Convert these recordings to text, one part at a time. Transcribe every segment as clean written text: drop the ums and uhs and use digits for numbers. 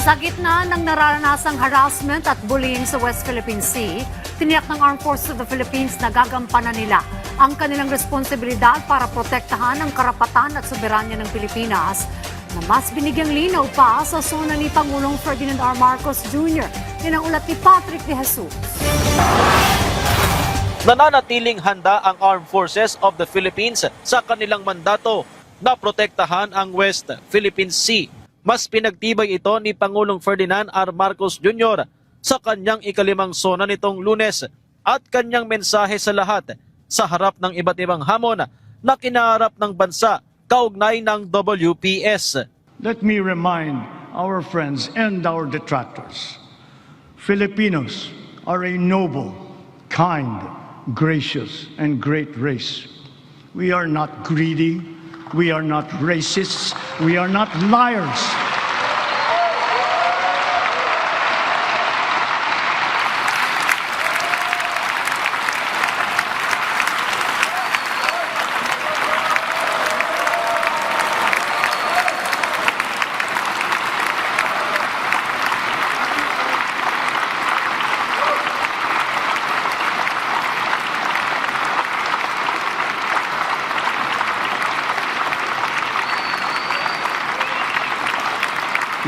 Sa gitna ng nararanasang harassment at bullying sa West Philippine Sea, tiniyak ng Armed Forces of the Philippines na gagampanan nila ang kanilang responsibilidad para protektahan ang karapatan at soberanya ng Pilipinas na mas binigyang linaw pa sa sona ni Pangulong Ferdinand R. Marcos Jr. Yan ang ulat ni Patrick De Jesus. Nananatiling handa ang Armed Forces of the Philippines sa kanilang mandato na protektahan ang West Philippine Sea. Mas pinagtibay ito ni Pangulong Ferdinand R. Marcos Jr. sa kanyang ikalimang sona nitong Lunes at kanyang mensahe sa lahat sa harap ng iba't ibang hamon na kinaharap ng bansa kaugnay ng WPS. Let me remind our friends and our detractors, Filipinos are a noble, kind, gracious, and great race. We are not greedy. We are not racists. We are not liars.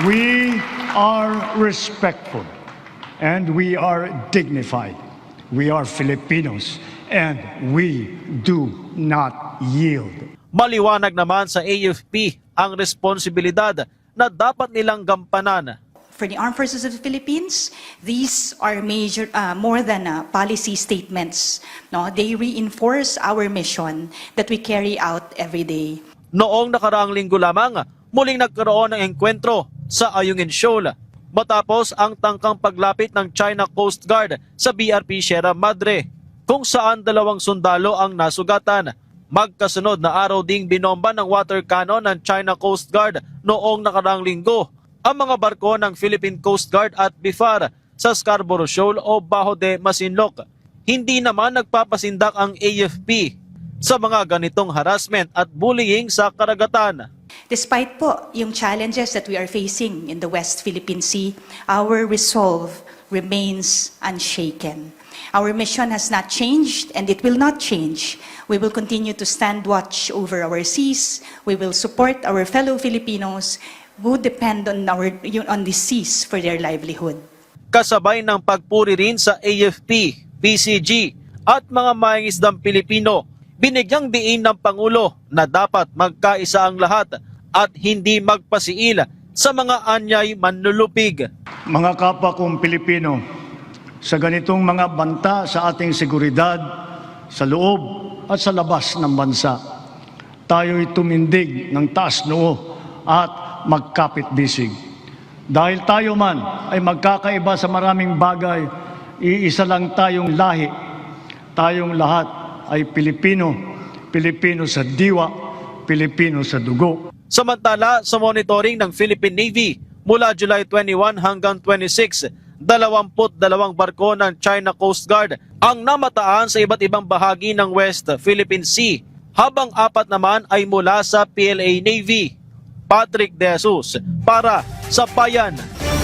We are respectful and we are dignified. We are Filipinos and we do not yield. Maliwanag naman sa AFP ang responsibilidad na dapat nilang gampanan. For the Armed Forces of the Philippines, these are major, more than policy statements. No? They reinforce our mission that we carry out every day. Noong nakaraang linggo lamang, muling nagkaroon ng engkwentro sa Ayungin Shoal matapos ang tangkang paglapit ng China Coast Guard sa BRP Sierra Madre kung saan dalawang sundalo ang nasugatan. Magkasunod na araw ding binomba ng water cannon ng China Coast Guard noong nakaraang linggo ang mga barko ng Philippine Coast Guard at BIFAR sa Scarborough Shoal o Bajo de Masinloc. Hindi naman nagpapasindak ang AFP sa mga ganitong harassment at bullying sa karagatan. Despite po yung challenges that we are facing in the West Philippine Sea, our resolve remains unshaken. Our mission has not changed and it will not change. We will continue to stand watch over our seas. We will support our fellow Filipinos who depend on the seas for their livelihood. Kasabay ng pagpuri rin sa AFP, PCG at mga mangingisdang Pilipino, binigyang diin ng Pangulo na dapat magkaisa ang lahat at hindi magpasiil sa mga anyay manlulupig. Mga kapwa kong Pilipino, sa ganitong mga banta sa ating seguridad, sa loob at sa labas ng bansa, tayo'y tumindig ng taas noo at magkapit-bisig. Dahil tayo man ay magkakaiba sa maraming bagay, iisa lang tayong lahi. Tayong lahat ay Pilipino, Pilipino sa diwa, Pilipino sa dugo. Samantala, sa monitoring ng Philippine Navy mula July 21 hanggang 26, 22 barko ng China Coast Guard ang namataan sa iba't ibang bahagi ng West Philippine Sea, habang 4 naman ay mula sa PLA Navy. Patrick De Jesus para sa Bayan.